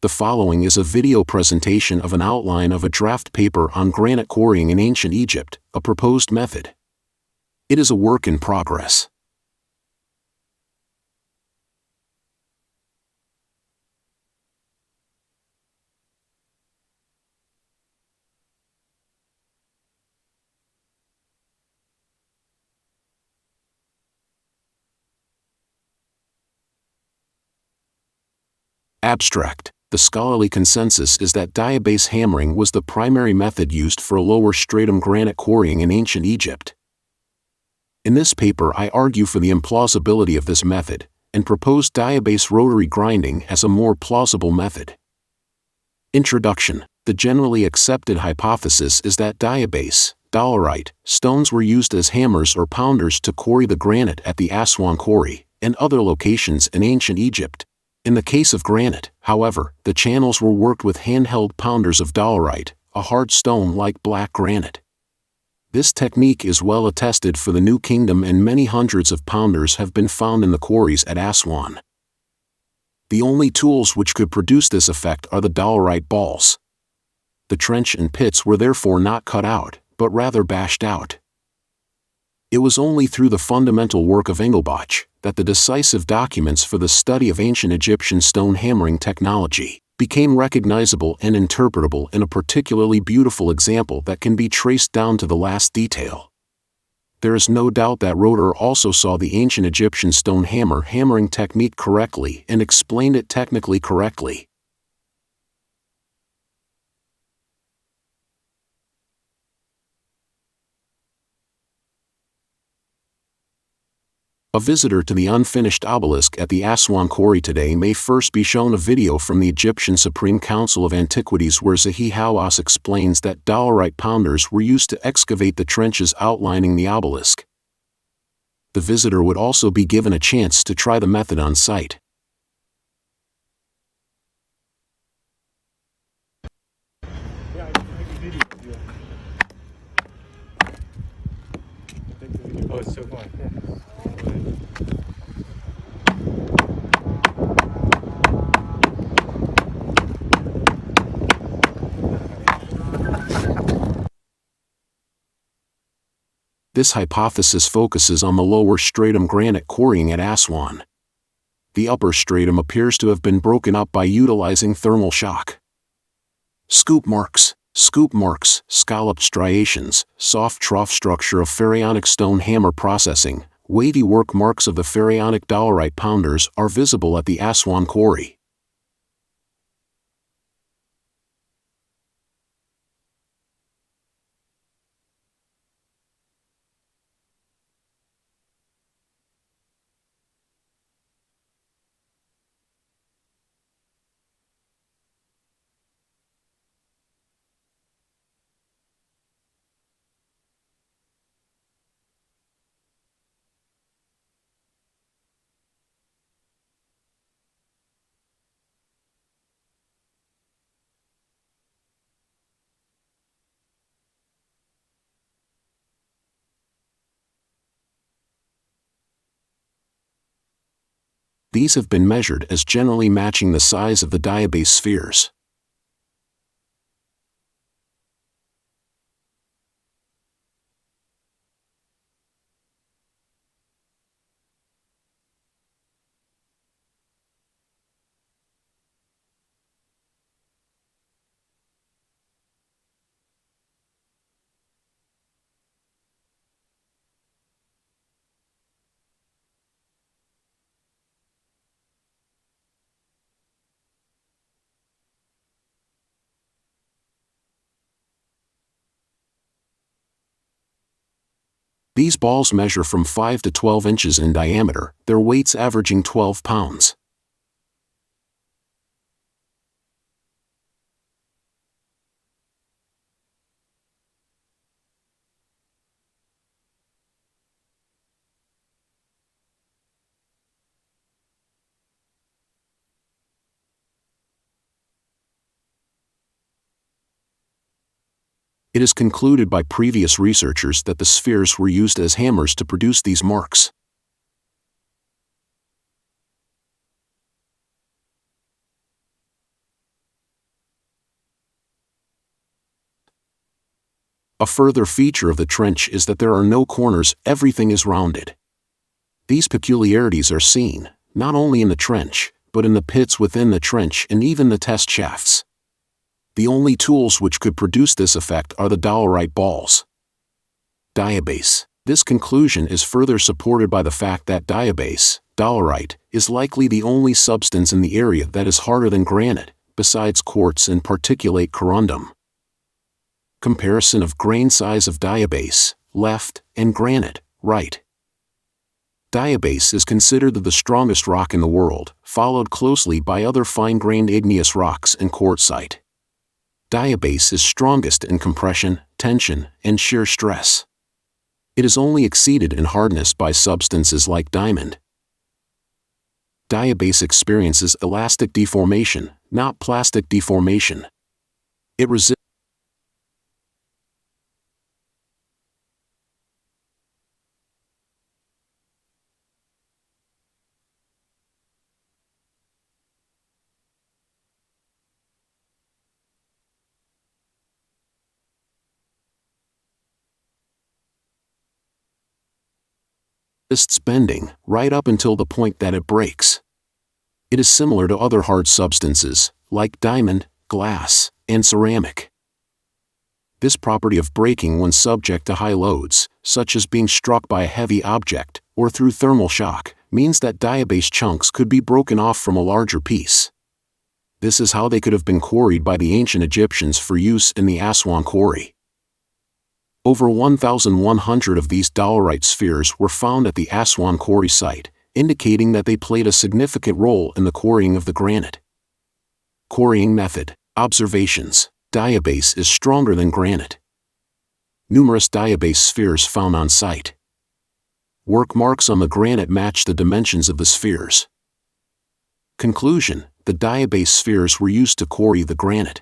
The following is a video presentation of an outline of a draft paper on granite quarrying in ancient Egypt, a proposed method. It is a work in progress. Abstract. The scholarly consensus is that diabase hammering was the primary method used for lower stratum granite quarrying in ancient Egypt. In this paper I argue for the implausibility of this method, and propose diabase rotary grinding as a more plausible method. Introduction. The generally accepted hypothesis is that diabase, dolerite, stones were used as hammers or pounders to quarry the granite at the Aswan quarry, and other locations in ancient Egypt. In the case of granite, however, the channels were worked with handheld pounders of dolerite, a hard stone like black granite. This technique is well attested for the New Kingdom, and many hundreds of pounders have been found in the quarries at Aswan. The only tools which could produce this effect are the dolerite balls. The trench and pits were therefore not cut out, but rather bashed out. It was only through the fundamental work of Engelbach that the decisive documents for the study of ancient Egyptian stone hammering technology became recognizable and interpretable in a particularly beautiful example that can be traced down to the last detail. There is no doubt that Roeder also saw the ancient Egyptian stone hammering technique correctly and explained it technically correctly. A visitor to the Unfinished Obelisk at the Aswan quarry today may first be shown a video from the Egyptian Supreme Council of Antiquities where Zahi Hawass explains that dolerite pounders were used to excavate the trenches outlining the obelisk. The visitor would also be given a chance to try the method on site. Yeah, I can make a video of you. Take the video. Oh, it's so fun. Yeah. This hypothesis focuses on the lower stratum granite quarrying at Aswan. The upper stratum appears to have been broken up by utilizing thermal shock. Scoop marks, scalloped striations, soft trough structure of pharaonic stone hammer processing, wavy work marks of the pharaonic dolerite pounders are visible at the Aswan quarry. These have been measured as generally matching the size of the diabase spheres. These balls measure from 5 to 12 inches in diameter, their weights averaging 12 pounds. It is concluded by previous researchers that the spheres were used as hammers to produce these marks. A further feature of the trench is that there are no corners, everything is rounded. These peculiarities are seen, not only in the trench, but in the pits within the trench and even the test shafts. The only tools which could produce this effect are the diorite balls. Diabase. This conclusion is further supported by the fact that diorite, is likely the only substance in the area that is harder than granite, besides quartz and particulate corundum. Comparison of grain size of diabase, left, and granite, right. Diabase is considered the strongest rock in the world, followed closely by other fine-grained igneous rocks and quartzite. Diabase is strongest in compression, tension, and shear stress. It is only exceeded in hardness by substances like diamond. Diabase experiences elastic deformation, not plastic deformation. It resists bending, right up until the point that it breaks. It is similar to other hard substances, like diamond, glass, and ceramic. This property of breaking when subject to high loads, such as being struck by a heavy object, or through thermal shock, means that diabase chunks could be broken off from a larger piece. This is how they could have been quarried by the ancient Egyptians for use in the Aswan quarry. Over 1,100 of these diorite spheres were found at the Aswan quarry site, indicating that they played a significant role in the quarrying of the granite. Quarrying method. Observations. Diabase is stronger than granite. Numerous diabase spheres found on site. Work marks on the granite match the dimensions of the spheres. Conclusion. The diabase spheres were used to quarry the granite.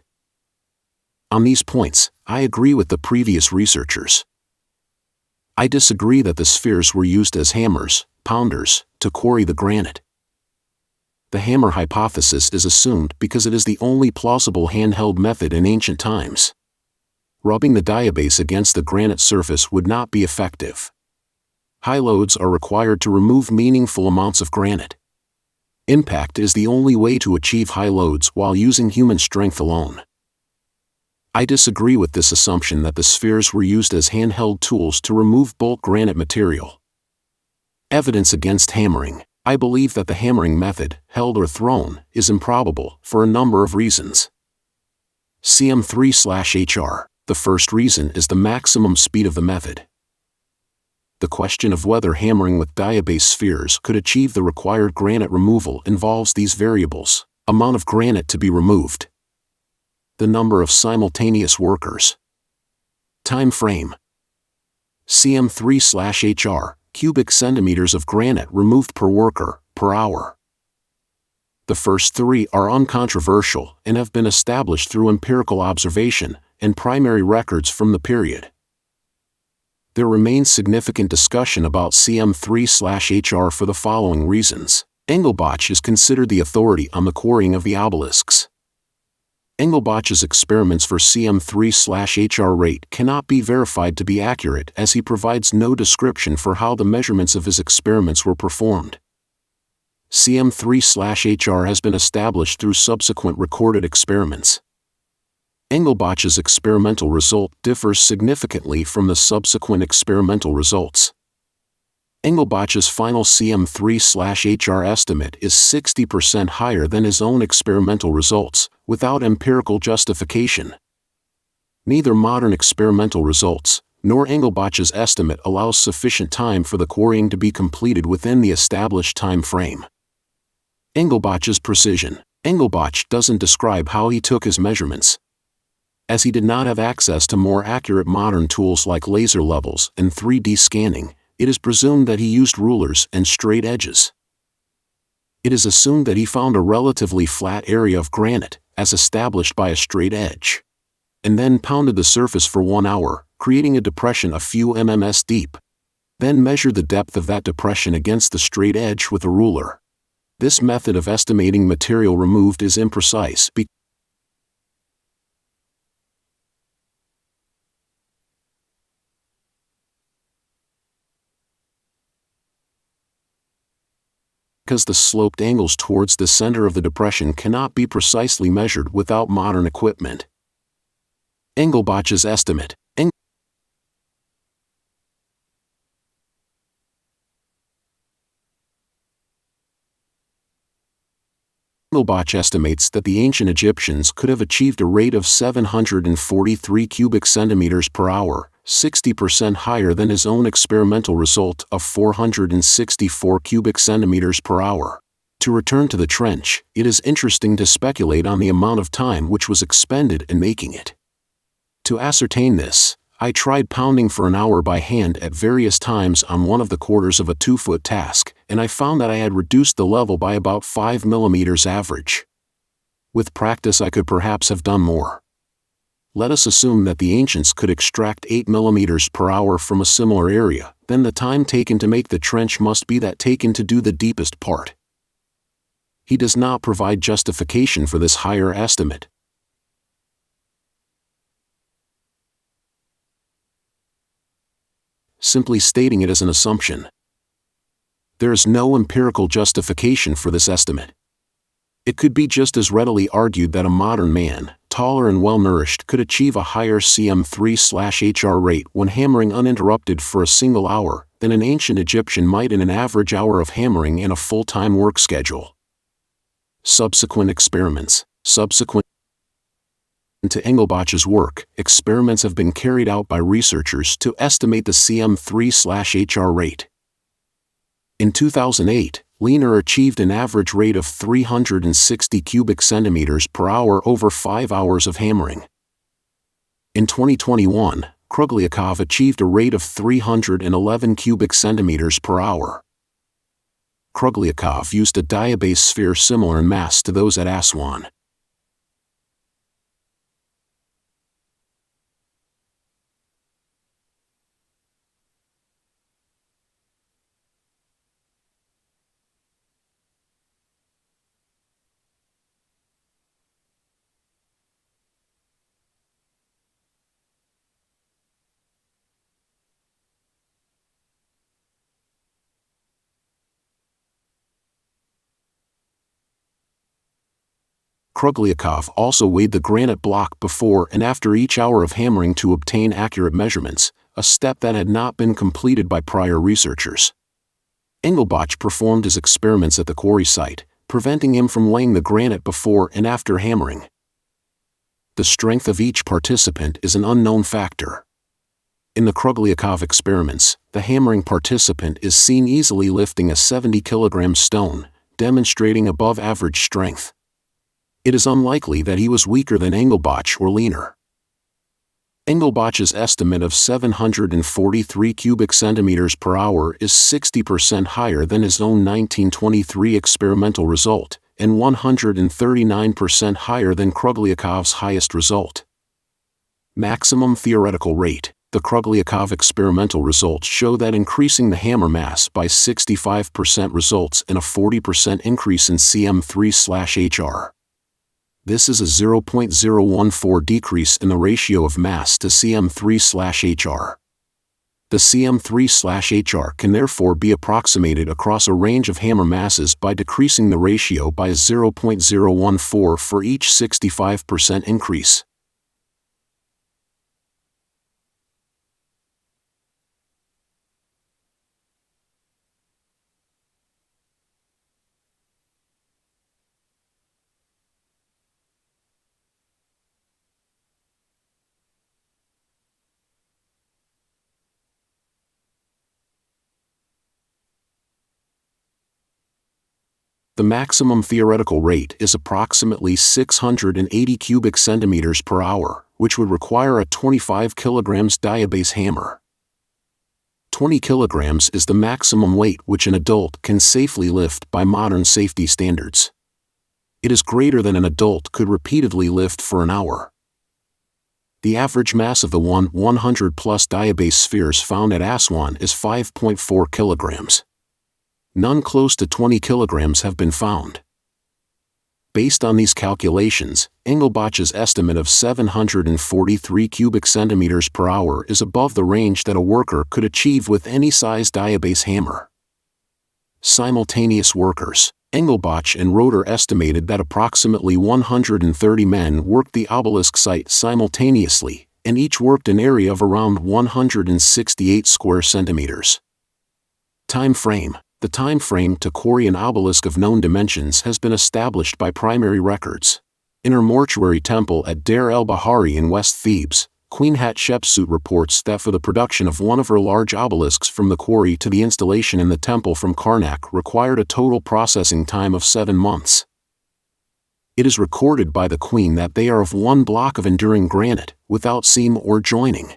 On these points, I agree with the previous researchers. I disagree that the spheres were used as hammers, pounders, to quarry the granite. The hammer hypothesis is assumed because it is the only plausible handheld method in ancient times. Rubbing the diabase against the granite surface would not be effective. High loads are required to remove meaningful amounts of granite. Impact is the only way to achieve high loads while using human strength alone. I disagree with this assumption that the spheres were used as handheld tools to remove bulk granite material. Evidence against hammering. I believe that the hammering method, held or thrown, is improbable for a number of reasons. CM3/HR. The first reason is the maximum speed of the method. The question of whether hammering with diabase spheres could achieve the required granite removal involves these variables: amount of granite to be removed, the number of simultaneous workers, time frame. CM3/HR, cubic centimeters of granite removed per worker, per hour. The first three are uncontroversial and have been established through empirical observation and primary records from the period. There remains significant discussion about CM3/HR for the following reasons. Engelbach is considered the authority on the quarrying of the obelisks. Engelbach's experiments for CM3/HR rate cannot be verified to be accurate as he provides no description for how the measurements of his experiments were performed. CM3/HR has been established through subsequent recorded experiments. Engelbach's experimental result differs significantly from the subsequent experimental results. Engelbach's final CM3/HR estimate is 60% higher than his own experimental results, without empirical justification. Neither modern experimental results, nor Engelbach's estimate allows sufficient time for the quarrying to be completed within the established time frame. Engelbach's precision. Engelbach doesn't describe how he took his measurements. As he did not have access to more accurate modern tools like laser levels and 3D scanning, it is presumed that he used rulers and straight edges. It is assumed that he found a relatively flat area of granite, as established by a straight edge, and then pounded the surface for 1 hour, creating a depression a few mm deep. Then measured the depth of that depression against the straight edge with a ruler. This method of estimating material removed is imprecise because the sloped angles towards the center of the depression cannot be precisely measured without modern equipment. Engelbach's estimate. Engelbach estimates that the ancient Egyptians could have achieved a rate of 743 cubic centimeters per hour, 60% higher than his own experimental result of 464 cubic centimeters per hour. To return to the trench, it is interesting to speculate on the amount of time which was expended in making it. To ascertain this, I tried pounding for an hour by hand at various times on one of the quarters of a 2-foot task, and I found that I had reduced the level by about 5 millimeters average. With practice I could perhaps have done more. Let us assume that the ancients could extract 8 millimeters per hour from a similar area, then the time taken to make the trench must be that taken to do the deepest part. He does not provide justification for this higher estimate. Simply stating it as an assumption. There is no empirical justification for this estimate. It could be just as readily argued that a modern man, taller and well-nourished, could achieve a higher cm3/HR rate when hammering uninterrupted for a single hour than an ancient Egyptian might in an average hour of hammering in a full-time work schedule. Subsequent experiments. Subsequent to Engelbach's work, experiments have been carried out by researchers to estimate the cm3/HR rate. In 2008, Lehner achieved an average rate of 360 cubic centimeters per hour over 5 hours of hammering. In 2021, Krugliakov achieved a rate of 311 cubic centimeters per hour. Krugliakov used a diabase sphere similar in mass to those at Aswan. Krugliakov also weighed the granite block before and after each hour of hammering to obtain accurate measurements, a step that had not been completed by prior researchers. Engelbach performed his experiments at the quarry site, preventing him from weighing the granite before and after hammering. The strength of each participant is an unknown factor. In the Krugliakov experiments, the hammering participant is seen easily lifting a 70-kilogram stone, demonstrating above-average strength. It is unlikely that he was weaker than Engelbach or Lehner. Engelbach's estimate of 743 cubic centimeters per hour is 60% higher than his own 1923 experimental result, and 139% higher than Krugliakov's highest result. Maximum theoretical rate. The Krugliakov experimental results show that increasing the hammer mass by 65% results in a 40% increase in cm3/HR. This is a 0.014 decrease in the ratio of mass to cm3/HR. The cm3/HR can therefore be approximated across a range of hammer masses by decreasing the ratio by 0.014 for each 65% increase. The maximum theoretical rate is approximately 680 cubic centimeters per hour, which would require a 25 kilograms diabase hammer. 20 kilograms is the maximum weight which an adult can safely lift by modern safety standards. It is greater than an adult could repeatedly lift for an hour. The average mass of the 100-plus diabase spheres found at Aswan is 5.4 kilograms. None close to 20 kilograms have been found. Based on these calculations, Engelbach's estimate of 743 cubic centimeters per hour is above the range that a worker could achieve with any size diabase hammer. Simultaneous workers. Engelbach and Roeder estimated that approximately 130 men worked the obelisk site simultaneously, and each worked an area of around 168 square centimeters. Time frame. The time frame to quarry an obelisk of known dimensions has been established by primary records. In her mortuary temple at Deir el-Bahari in West Thebes, Queen Hatshepsut reports that for the production of one of her large obelisks from the quarry to the installation in the temple from Karnak required a total processing time of 7 months. It is recorded by the queen that they are of one block of enduring granite, without seam or joining.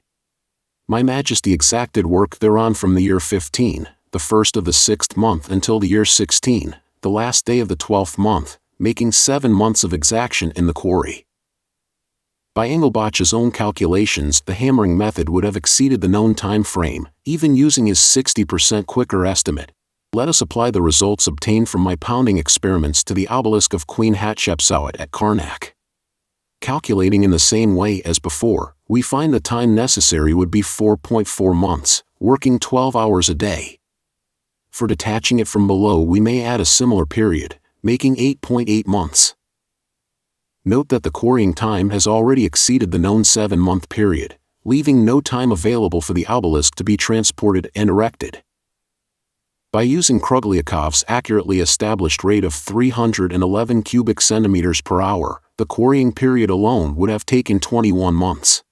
My Majesty exacted work thereon from the year 15, the first of the 6th month, until the year 16, the last day of the 12th month, making 7 months of exaction in the quarry. By Engelbach's own calculations, the hammering method would have exceeded the known time frame, even using his 60% quicker estimate. Let us apply the results obtained from my pounding experiments to the obelisk of Queen Hatshepsut at Karnak. Calculating in the same way as before, we find the time necessary would be 4.4 months, working 12 hours a day. For detaching it from below, we may add a similar period, making 8.8 months. Note that the quarrying time has already exceeded the known 7-month period, leaving no time available for the obelisk to be transported and erected. By using Krugliakov's accurately established rate of 311 cubic centimeters per hour, the quarrying period alone would have taken 21 months.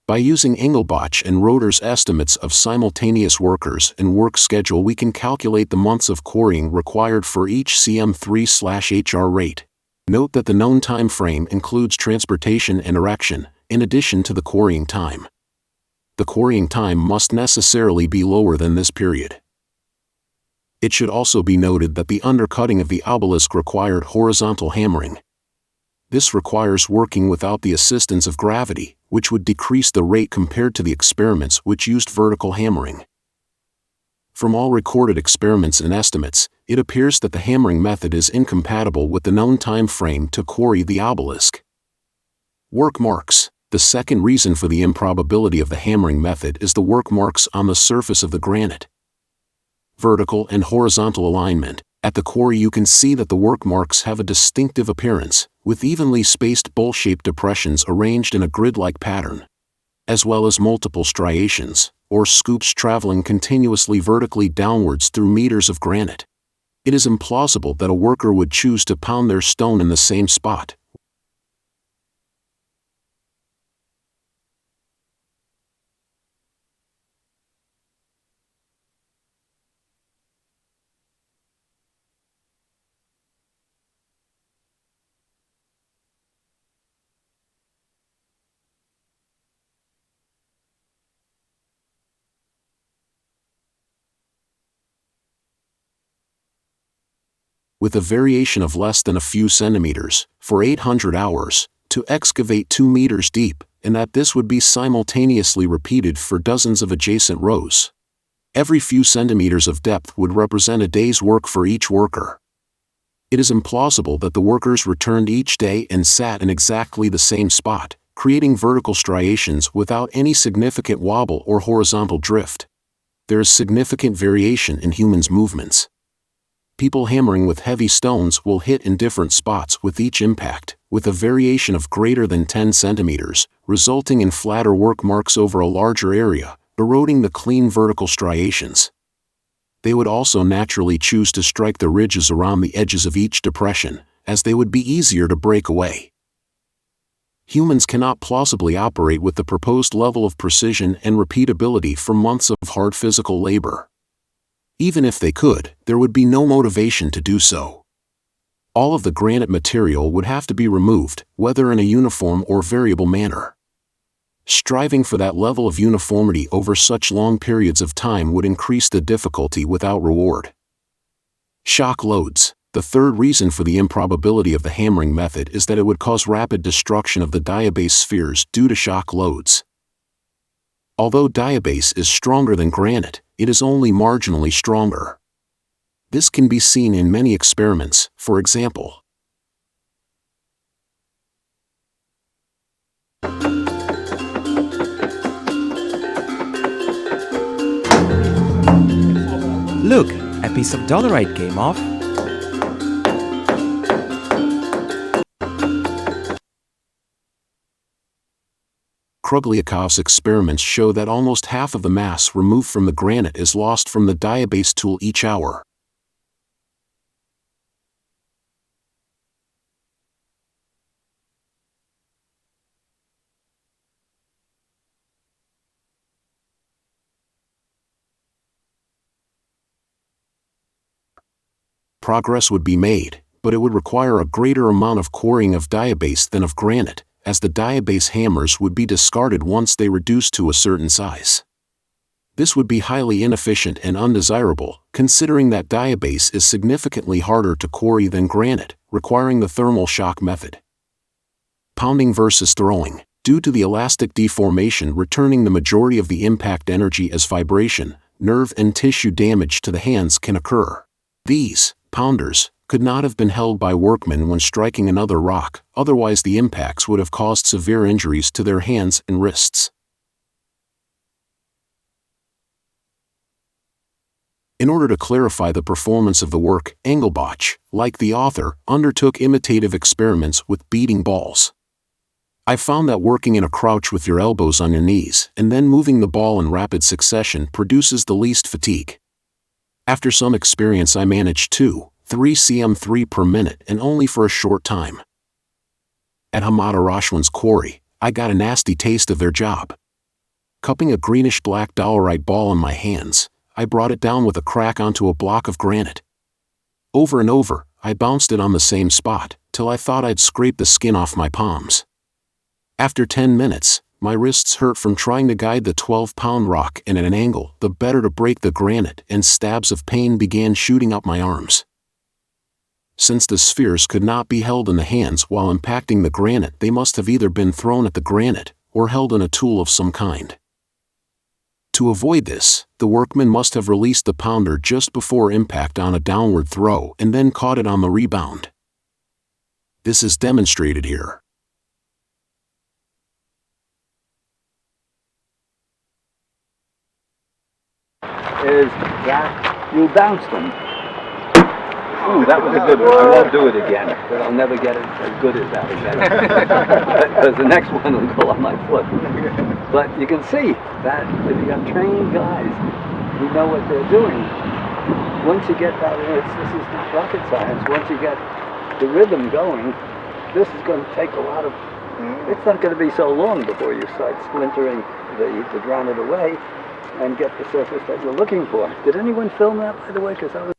By using Engelbach and Roeder's estimates of simultaneous workers and work schedule, we can calculate the months of quarrying required for each cm3/HR rate. Note that the known time frame includes transportation and erection, in addition to the quarrying time. The quarrying time must necessarily be lower than this period. It should also be noted that the undercutting of the obelisk required horizontal hammering. This requires working without the assistance of gravity, which would decrease the rate compared to the experiments which used vertical hammering. From all recorded experiments and estimates, it appears that the hammering method is incompatible with the known time frame to quarry the obelisk. Work marks. The second reason for the improbability of the hammering method is the work marks on the surface of the granite. Vertical and horizontal alignment. At the quarry you can see that the work marks have a distinctive appearance, with evenly spaced bowl-shaped depressions arranged in a grid-like pattern, as well as multiple striations, or scoops traveling continuously vertically downwards through meters of granite. It is implausible that a worker would choose to pound their stone in the same spot. With a variation of less than a few centimeters, for 800 hours, to excavate 2 meters deep, and that this would be simultaneously repeated for dozens of adjacent rows. Every few centimeters of depth would represent a day's work for each worker. It is implausible that the workers returned each day and sat in exactly the same spot, creating vertical striations without any significant wobble or horizontal drift. There is significant variation in humans' movements. People hammering with heavy stones will hit in different spots with each impact, with a variation of greater than 10 centimeters, resulting in flatter work marks over a larger area, eroding the clean vertical striations. They would also naturally choose to strike the ridges around the edges of each depression, as they would be easier to break away. Humans cannot plausibly operate with the proposed level of precision and repeatability for months of hard physical labor. Even if they could, there would be no motivation to do so. All of the granite material would have to be removed, whether in a uniform or variable manner. Striving for that level of uniformity over such long periods of time would increase the difficulty without reward. Shock loads. The third reason for the improbability of the hammering method is that it would cause rapid destruction of the diabase spheres due to shock loads. Although diabase is stronger than granite, it is only marginally stronger. This can be seen in many experiments, for example. Look, a piece of dolerite came off. Kruglyakov's experiments show that almost half of the mass removed from the granite is lost from the diabase tool each hour. Progress would be made, but it would require a greater amount of quarrying of diabase than of granite, as the diabase hammers would be discarded once they reduced to a certain size. This would be highly inefficient and undesirable, considering that diabase is significantly harder to quarry than granite, requiring the thermal shock method. Pounding versus throwing. Due to the elastic deformation returning the majority of the impact energy as vibration, nerve and tissue damage to the hands can occur. These pounders could not have been held by workmen when striking another rock, otherwise the impacts would have caused severe injuries to their hands and wrists. In order to clarify the performance of the work, Engelbach, like the author, undertook imitative experiments with beating balls. I found that working in a crouch with your elbows on your knees and then moving the ball in rapid succession produces the least fatigue. After some experience I managed 2-3 cm3 per minute and only for a short time. At Hamada Aswan's quarry, I got a nasty taste of their job. Cupping a greenish-black dolerite ball in my hands, I brought it down with a crack onto a block of granite. Over and over, I bounced it on the same spot, till I thought I'd scraped the skin off my palms. After 10 minutes, my wrists hurt from trying to guide the 12-pound rock and at an angle, the better to break the granite, and stabs of pain began shooting up my arms. Since the spheres could not be held in the hands while impacting the granite, they must have either been thrown at the granite, or held in a tool of some kind. To avoid this, the workman must have released the pounder just before impact on a downward throw and then caught it on the rebound. This is demonstrated here. Is that you bounced them. Ooh, that was a good one. I won't do it again, but I'll never get it as good as that again. Because the next one will go on my foot. But you can see that if you got trained guys who know what they're doing, once you get that, this is not rocket science, once you get the rhythm going, this is going to take a lot of, it's not going to be so long before you start splintering the granite away and get the surface that you're looking for. Did anyone film that, by the way? Because I was...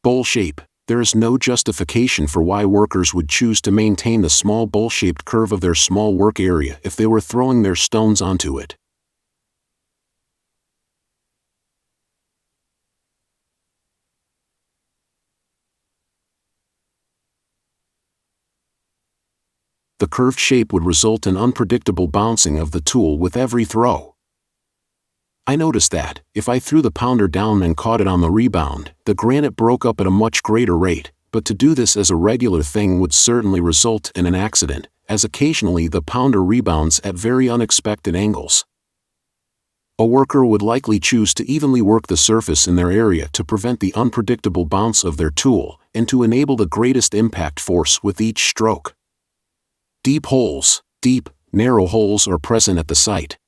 Bowl shape. There is no justification for why workers would choose to maintain the small bowl-shaped curve of their small work area if they were throwing their stones onto it. The curved shape would result in unpredictable bouncing of the tool with every throw. I noticed that, if I threw the pounder down and caught it on the rebound, the granite broke up at a much greater rate, but to do this as a regular thing would certainly result in an accident, as occasionally the pounder rebounds at very unexpected angles. A worker would likely choose to evenly work the surface in their area to prevent the unpredictable bounce of their tool, and to enable the greatest impact force with each stroke. Deep holes, deep, narrow holes are present at the site.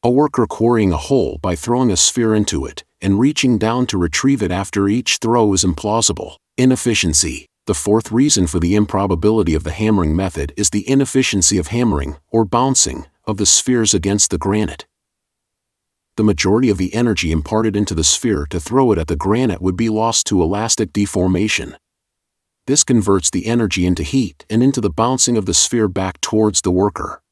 A worker quarrying a hole by throwing a sphere into it, and reaching down to retrieve it after each throw is implausible. Inefficiency. The fourth reason for the improbability of the hammering method is the inefficiency of hammering, or bouncing, of the spheres against the granite. The majority of the energy imparted into the sphere to throw it at the granite would be lost to elastic deformation. This converts the energy into heat and into the bouncing of the sphere back towards the worker.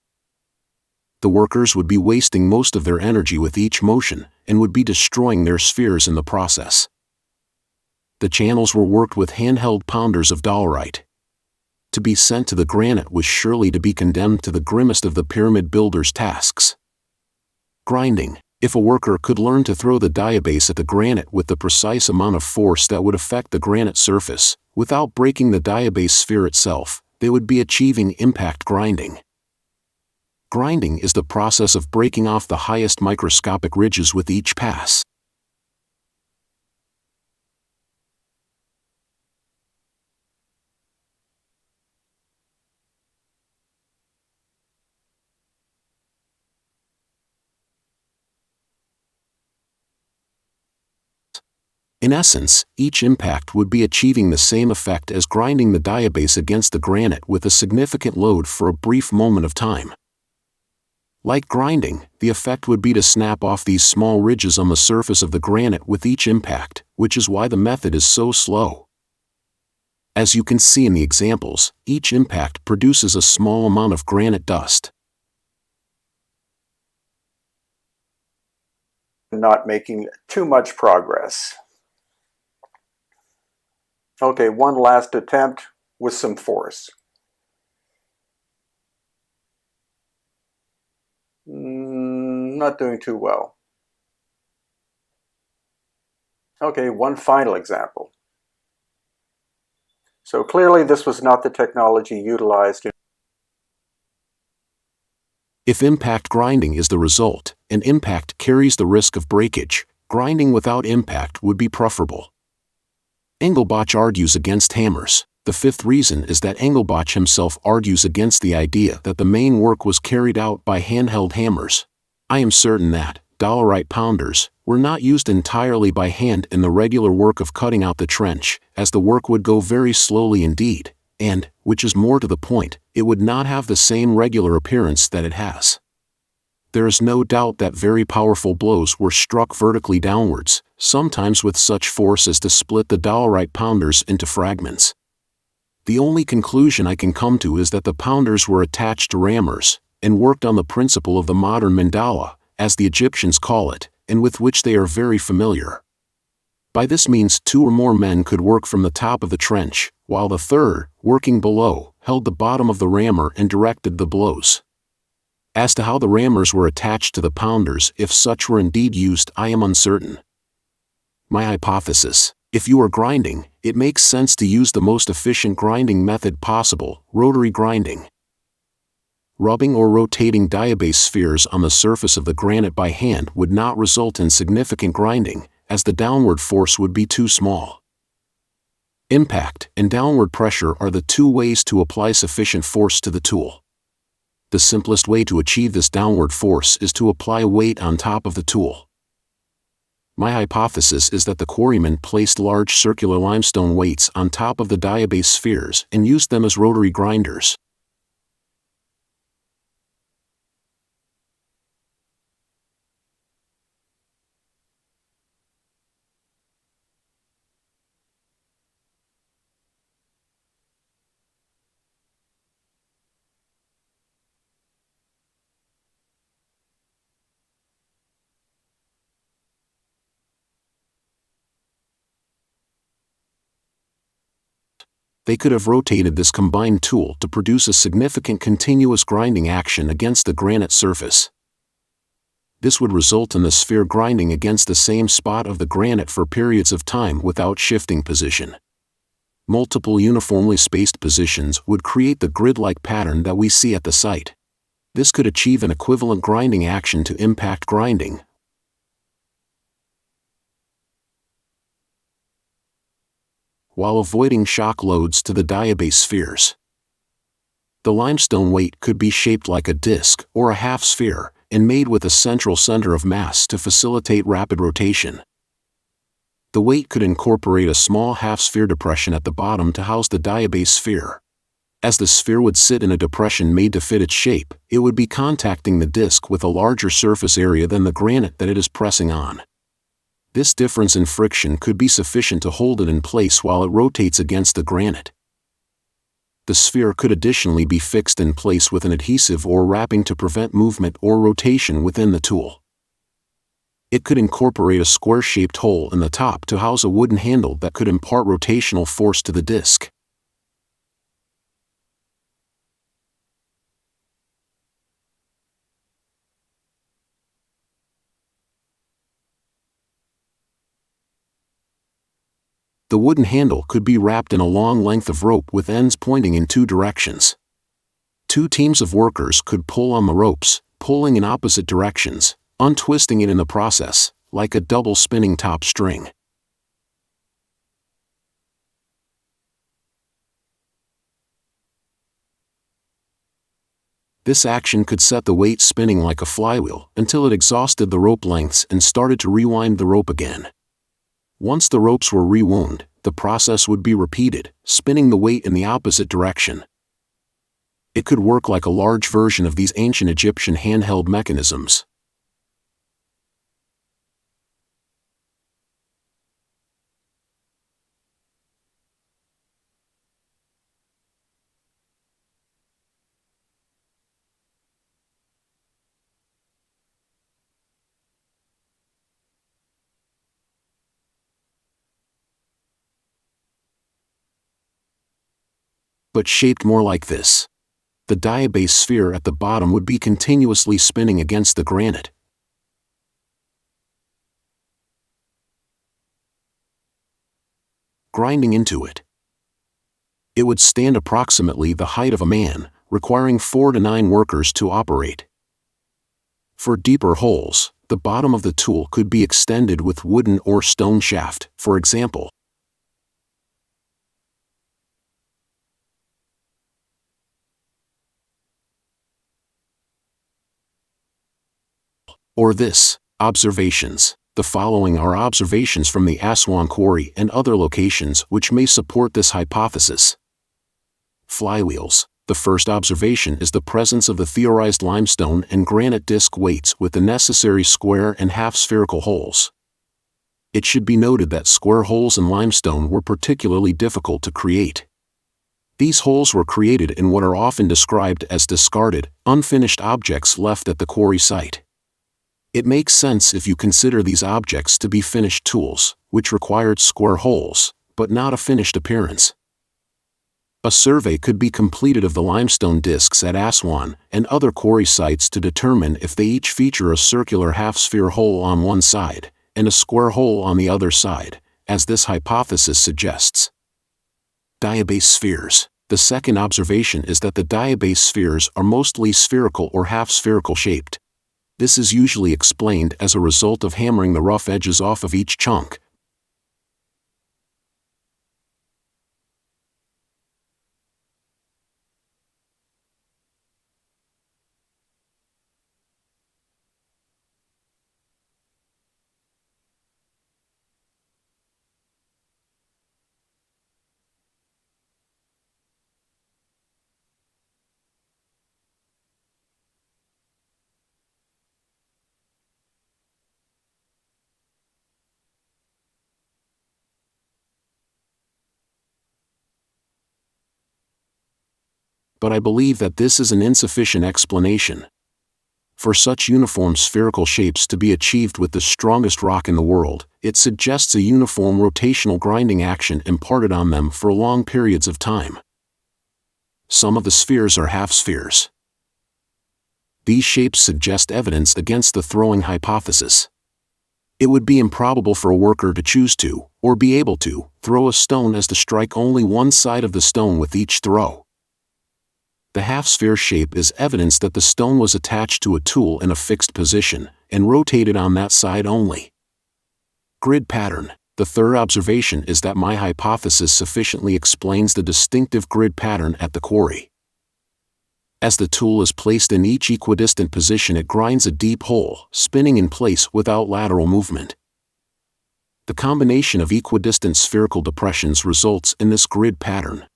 The workers would be wasting most of their energy with each motion, and would be destroying their spheres in the process. The channels were worked with handheld pounders of dolerite. To be sent to the granite was surely to be condemned to the grimmest of the pyramid builder's tasks. Grinding. If a worker could learn to throw the diabase at the granite with the precise amount of force that would affect the granite surface, without breaking the diabase sphere itself, they would be achieving impact grinding. Grinding is the process of breaking off the highest microscopic ridges with each pass. In essence, each impact would be achieving the same effect as grinding the diabase against the granite with a significant load for a brief moment of time. Like grinding, the effect would be to snap off these small ridges on the surface of the granite with each impact, which is why the method is so slow. As you can see in the examples, each impact produces a small amount of granite dust. Not making too much progress. Okay, one last attempt with some force. Not doing too well. Okay, one final example. So clearly this was not the technology utilized in If impact grinding is the result, and impact carries the risk of breakage, grinding without impact would be preferable. Engelbach argues against hammers. The fifth reason is that Engelbach himself argues against the idea that the main work was carried out by handheld hammers. I am certain that dolerite pounders were not used entirely by hand in the regular work of cutting out the trench, as the work would go very slowly indeed, and, which is more to the point, it would not have the same regular appearance that it has. There is no doubt that very powerful blows were struck vertically downwards, sometimes with such force as to split the dolerite pounders into fragments. The only conclusion I can come to is that the pounders were attached to rammers, and worked on the principle of the modern mandala, as the Egyptians call it, and with which they are very familiar. By this means 2 or more men could work from the top of the trench, while the third, working below, held the bottom of the rammer and directed the blows. As to how the rammers were attached to the pounders, if such were indeed used, I am uncertain. My hypothesis: if you are grinding, it makes sense to use the most efficient grinding method possible, rotary grinding. Rubbing or rotating diabase spheres on the surface of the granite by hand would not result in significant grinding, as the downward force would be too small. Impact and downward pressure are the 2 ways to apply sufficient force to the tool. The simplest way to achieve this downward force is to apply a weight on top of the tool. My hypothesis is that the quarrymen placed large circular limestone weights on top of the diabase spheres and used them as rotary grinders. They could have rotated this combined tool to produce a significant continuous grinding action against the granite surface. This would result in the sphere grinding against the same spot of the granite for periods of time without shifting position. Multiple uniformly spaced positions would create the grid-like pattern that we see at the site. This could achieve an equivalent grinding action to impact grinding, while avoiding shock loads to the diabase spheres. The limestone weight could be shaped like a disc or a half sphere, and made with a central center of mass to facilitate rapid rotation. The weight could incorporate a small half-sphere depression at the bottom to house the diabase sphere. As the sphere would sit in a depression made to fit its shape, it would be contacting the disc with a larger surface area than the granite that it is pressing on. This difference in friction could be sufficient to hold it in place while it rotates against the granite. The sphere could additionally be fixed in place with an adhesive or wrapping to prevent movement or rotation within the tool. It could incorporate a square-shaped hole in the top to house a wooden handle that could impart rotational force to the disc. The wooden handle could be wrapped in a long length of rope with ends pointing in two directions. Two teams of workers could pull on the ropes, pulling in opposite directions, untwisting it in the process, like a double spinning top string. This action could set the weight spinning like a flywheel until it exhausted the rope lengths and started to rewind the rope again. Once the ropes were rewound, the process would be repeated, spinning the weight in the opposite direction. It could work like a large version of these ancient Egyptian handheld mechanisms. But shaped more like this. The diabase sphere at the bottom would be continuously spinning against the granite. Grinding into it. It would stand approximately the height of a man, requiring 4 to 9 workers to operate. For deeper holes, the bottom of the tool could be extended with wooden or stone shaft, for example. Or this. Observations. The following are observations from the Aswan quarry and other locations which may support this hypothesis. Flywheels. The first observation is the presence of the theorized limestone and granite disc weights with the necessary square and half-spherical holes. It should be noted that square holes in limestone were particularly difficult to create. These holes were created in what are often described as discarded, unfinished objects left at the quarry site. It makes sense if you consider these objects to be finished tools, which required square holes, but not a finished appearance. A survey could be completed of the limestone discs at Aswan and other quarry sites to determine if they each feature a circular half-sphere hole on one side and a square hole on the other side, as this hypothesis suggests. Diabase spheres. The second observation is that the diabase spheres are mostly spherical or half-spherical shaped. This is usually explained as a result of hammering the rough edges off of each chunk. But I believe that this is an insufficient explanation. For such uniform spherical shapes to be achieved with the strongest rock in the world, it suggests a uniform rotational grinding action imparted on them for long periods of time. Some of the spheres are half-spheres. These shapes suggest evidence against the throwing hypothesis. It would be improbable for a worker to choose to, or be able to, throw a stone as to strike only one side of the stone with each throw. The half-sphere shape is evidence that the stone was attached to a tool in a fixed position, and rotated on that side only. Grid pattern. The third observation is that my hypothesis sufficiently explains the distinctive grid pattern at the quarry. As the tool is placed in each equidistant position, it grinds a deep hole, spinning in place without lateral movement. The combination of equidistant spherical depressions results in this grid pattern.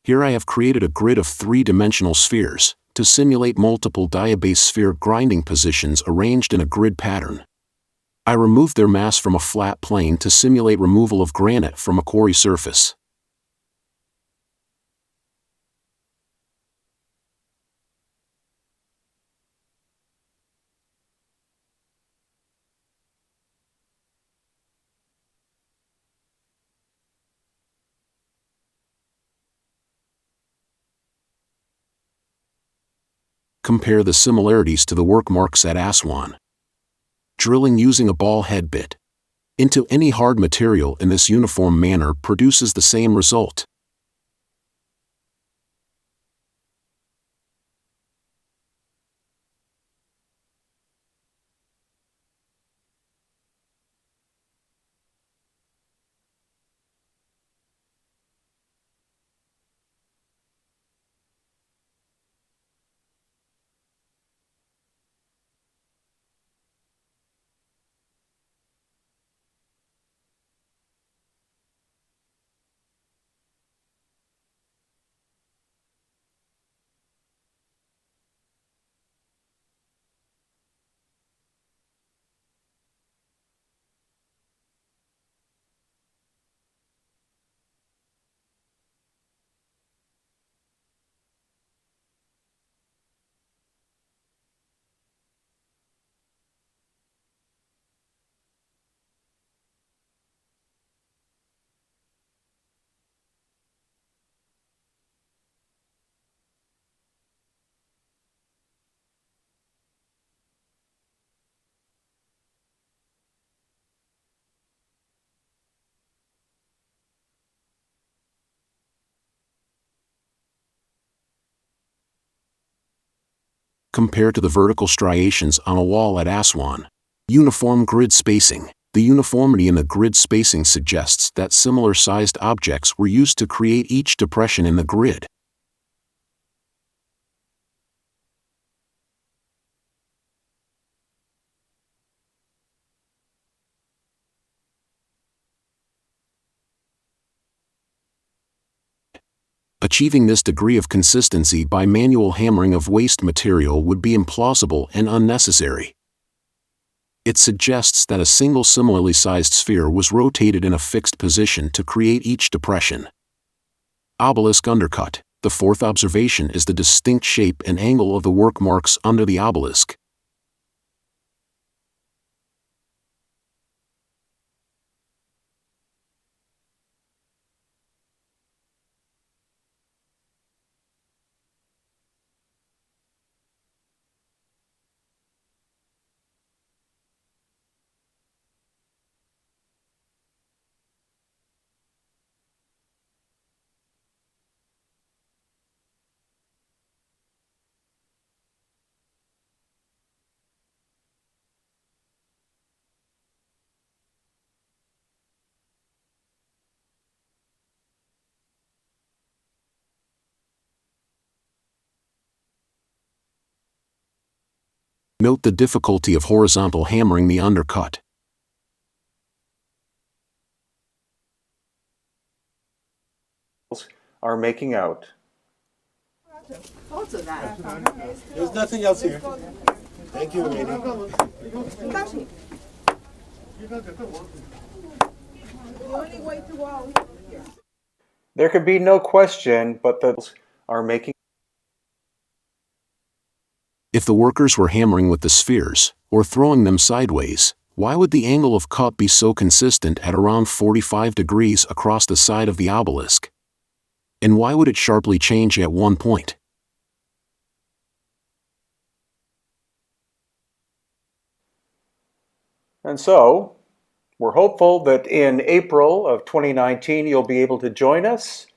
Here I have created a grid of 3-dimensional spheres, to simulate multiple diabase sphere grinding positions arranged in a grid pattern. I removed their mass from a flat plane to simulate removal of granite from a quarry surface. Compare the similarities to the work marks at Aswan. Drilling using a ball head bit. into any hard material in this uniform manner produces the same result. Compared to the vertical striations on a wall at Aswan. Uniform grid spacing. The uniformity in the grid spacing suggests that similar-sized objects were used to create each depression in the grid. Achieving this degree of consistency by manual hammering of waste material would be implausible and unnecessary. It suggests that a single similarly sized sphere was rotated in a fixed position to create each depression. Obelisk undercut. The fourth observation is the distinct shape and angle of the work marks under the obelisk. Note the difficulty of horizontal hammering the undercut. Are making out. There's nothing else here. Thank you, lady. There could be no question but that are making. If the workers were hammering with the spheres, or throwing them sideways, why would the angle of cut be so consistent at around 45 degrees across the side of the obelisk? And why would it sharply change at one point? And so, we're hopeful that in April of 2019 you'll be able to join us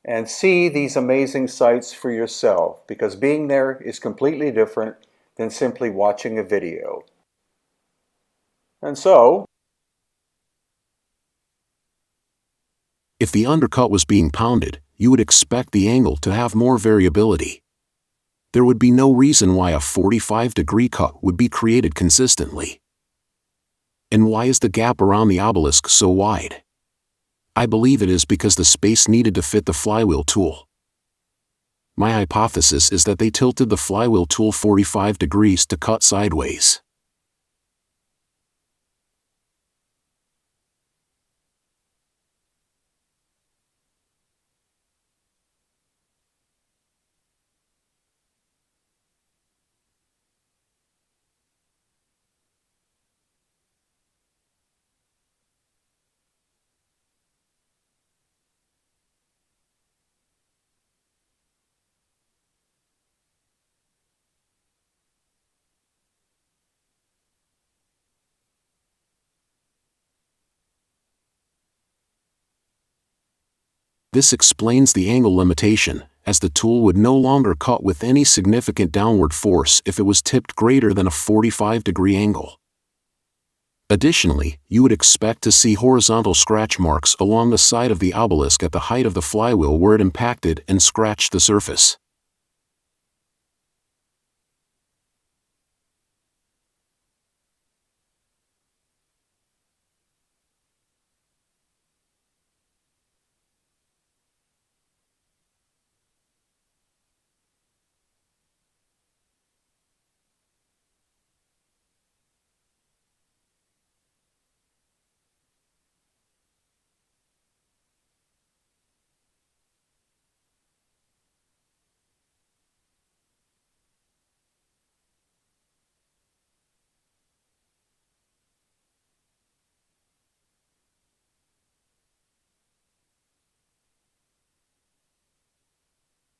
and see these amazing sights for yourself, because being there is completely different than simply watching a video. And so, If the undercut was being pounded, you would expect the angle to have more variability. There would be no reason why a 45-degree cut would be created consistently. And why is the gap around the obelisk so wide? I believe it is because the space needed to fit the flywheel tool. My hypothesis is that they tilted the flywheel tool 45 degrees to cut sideways. This explains the angle limitation, as the tool would no longer cut with any significant downward force if it was tipped greater than a 45-degree angle. Additionally, you would expect to see horizontal scratch marks along the side of the obelisk at the height of the flywheel where it impacted and scratched the surface.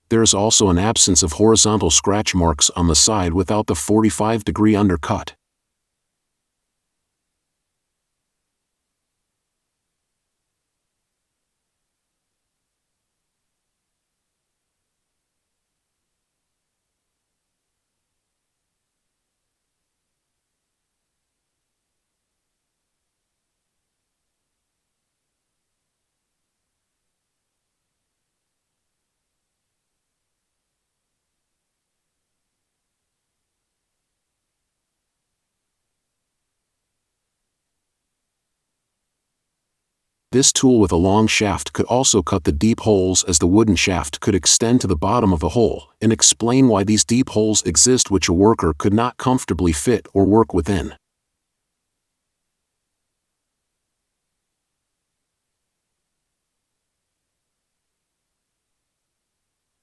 There is also an absence of horizontal scratch marks on the side without the 45-degree undercut. This tool with a long shaft could also cut the deep holes, as the wooden shaft could extend to the bottom of the hole, and explain why these deep holes exist which a worker could not comfortably fit or work within.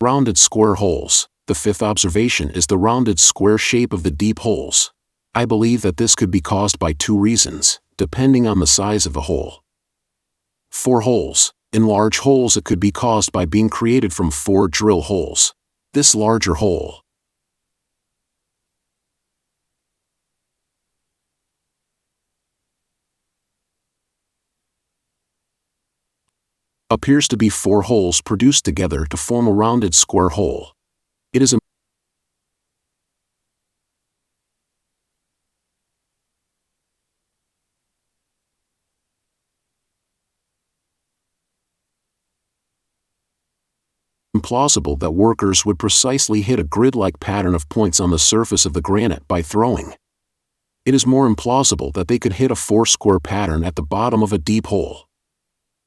Rounded square holes. The fifth observation is the rounded square shape of the deep holes. I believe that this could be caused by two reasons, depending on the size of the hole. 4 holes. In large holes, it could be caused by being created from 4 drill holes. This larger hole appears to be 4 holes produced together to form a rounded square hole. It is implausible that workers would precisely hit a grid-like pattern of points on the surface of the granite by throwing. It is more implausible that they could hit a 4-square pattern at the bottom of a deep hole.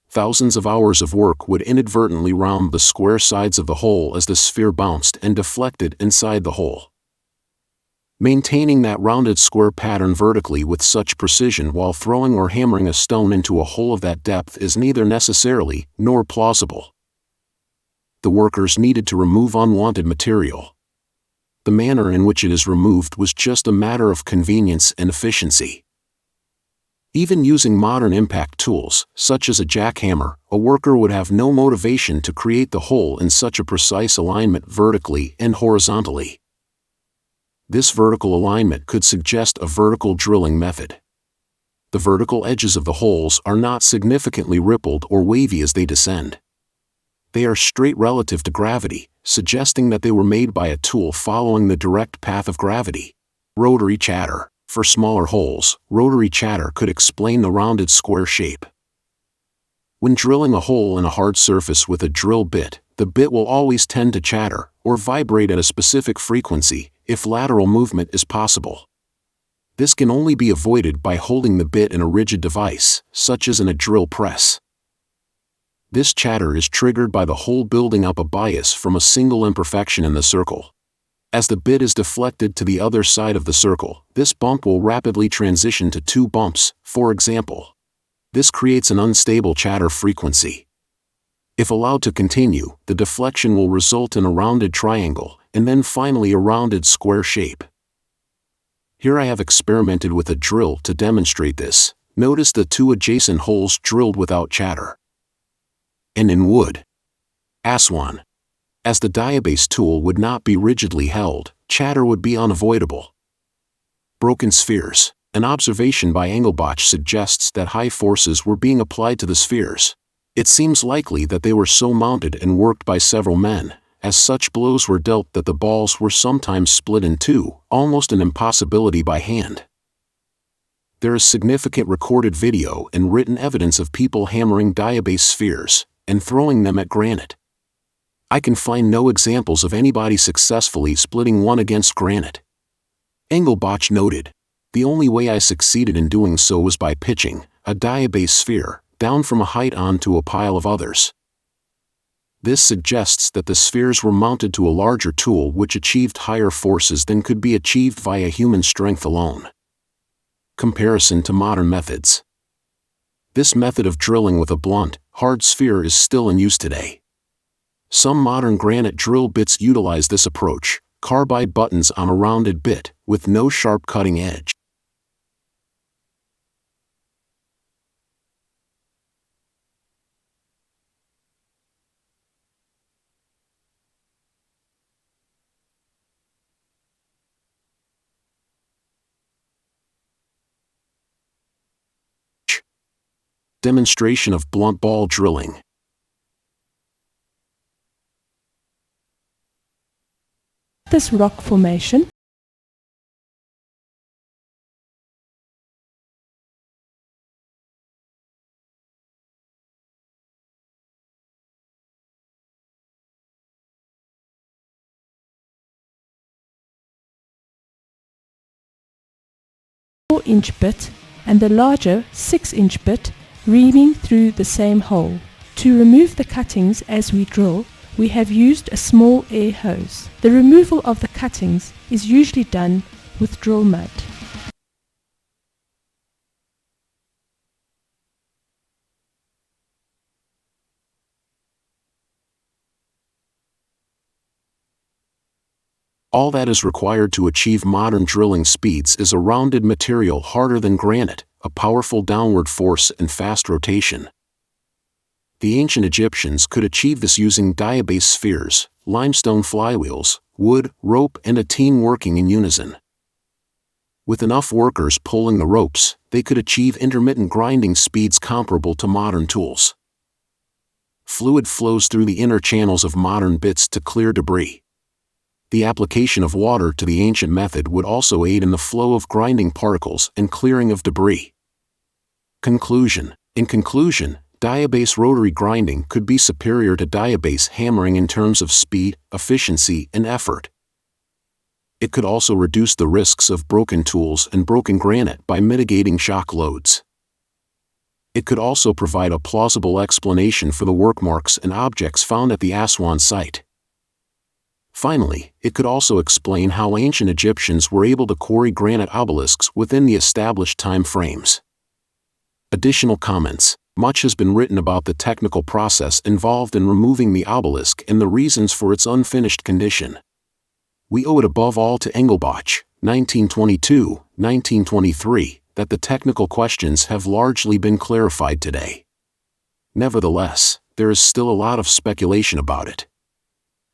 Thousands of hours of work would inadvertently round the square sides of the hole as the sphere bounced and deflected inside the hole. Maintaining that rounded square pattern vertically with such precision while throwing or hammering a stone into a hole of that depth is neither necessarily nor plausible. The workers needed to remove unwanted material. The manner in which it is removed was just a matter of convenience and efficiency. Even using modern impact tools, such as a jackhammer, a worker would have no motivation to create the hole in such a precise alignment vertically and horizontally. This vertical alignment could suggest a vertical drilling method. The vertical edges of the holes are not significantly rippled or wavy as they descend. They are straight relative to gravity, suggesting that they were made by a tool following the direct path of gravity. Rotary chatter. For smaller holes, rotary chatter could explain the rounded square shape. When drilling a hole in a hard surface with a drill bit, the bit will always tend to chatter, or vibrate at a specific frequency, if lateral movement is possible. This can only be avoided by holding the bit in a rigid device, such as in a drill press. This chatter is triggered by the hole building up a bias from a single imperfection in the circle. As the bit is deflected to the other side of the circle, this bump will rapidly transition to 2 bumps, for example. This creates an unstable chatter frequency. If allowed to continue, the deflection will result in a rounded triangle, and then finally a rounded square shape. Here I have experimented with a drill to demonstrate this. Notice the 2 adjacent holes drilled without chatter. And in wood. Aswan. As the diabase tool would not be rigidly held, chatter would be unavoidable. Broken spheres. An observation by Engelbach suggests that high forces were being applied to the spheres. It seems likely that they were so mounted and worked by several men, as such blows were dealt that the balls were sometimes split in two, almost an impossibility by hand. There is significant recorded video and written evidence of people hammering diabase spheres and throwing them at granite. I can find no examples of anybody successfully splitting one against granite. Engelbach noted, "The only way I succeeded in doing so was by pitching a diabase sphere down from a height onto a pile of others." This suggests that the spheres were mounted to a larger tool which achieved higher forces than could be achieved via human strength alone. Comparison to modern methods. This method of drilling with a blunt, hard sphere is still in use today. Some modern granite drill bits utilize this approach, carbide buttons on a rounded bit, with no sharp cutting edge. Demonstration of blunt ball drilling. This rock formation (4-inch bit) and the larger 6-inch bit reaming through the same hole. To remove the cuttings as we drill, we have used a small air hose. The removal of the cuttings is usually done with drill mud. All that is required to achieve modern drilling speeds is a rounded material harder than granite, a powerful downward force and fast rotation. The ancient Egyptians could achieve this using diabase spheres, limestone flywheels, wood, rope, and a team working in unison. With enough workers pulling the ropes, they could achieve intermittent grinding speeds comparable to modern tools. Fluid flows through the inner channels of modern bits to clear debris. The application of water to the ancient method would also aid in the flow of grinding particles and clearing of debris. Conclusion. In conclusion, diabase rotary grinding could be superior to diabase hammering in terms of speed, efficiency, and effort. It could also reduce the risks of broken tools and broken granite by mitigating shock loads. It could also provide a plausible explanation for the work marks and objects found at the Aswan site. Finally, it could also explain how ancient Egyptians were able to quarry granite obelisks within the established time frames. Additional comments. Much has been written about the technical process involved in removing the obelisk and the reasons for its unfinished condition. We owe it above all to Engelbach, 1922-1923, that the technical questions have largely been clarified today. Nevertheless, there is still a lot of speculation about it.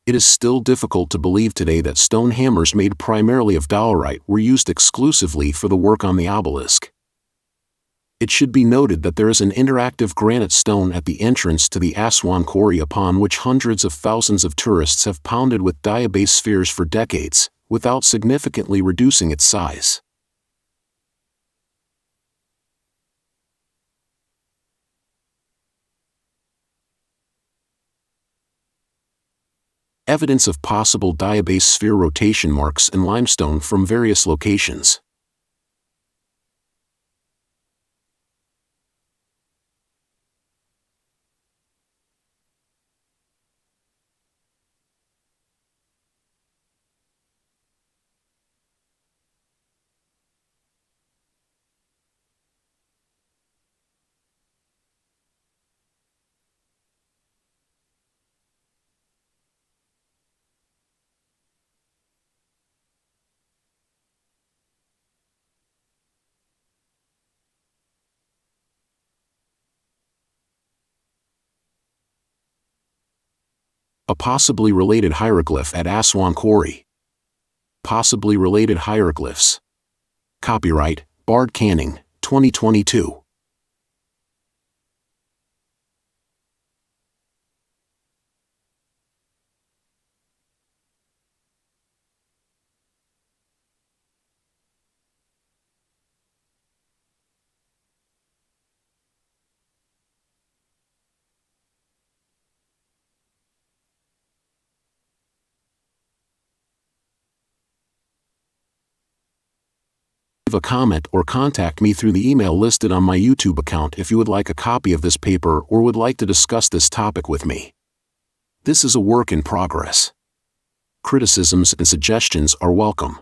It is still difficult to believe today that stone hammers made primarily of dolerite were used exclusively for the work on the obelisk. It should be noted that there is an interactive granite stone at the entrance to the Aswan quarry upon which hundreds of thousands of tourists have pounded with diabase spheres for decades, without significantly reducing its size. Evidence of possible diabase sphere rotation marks in limestone from various locations. A possibly related hieroglyph at Aswan Quarry. Possibly related hieroglyphs. Copyright, Bard Canning, 2022. a comment or contact me through the email listed on my YouTube account if you would like a copy of this paper or would like to discuss this topic with me. This is a work in progress. Criticisms and suggestions are welcome.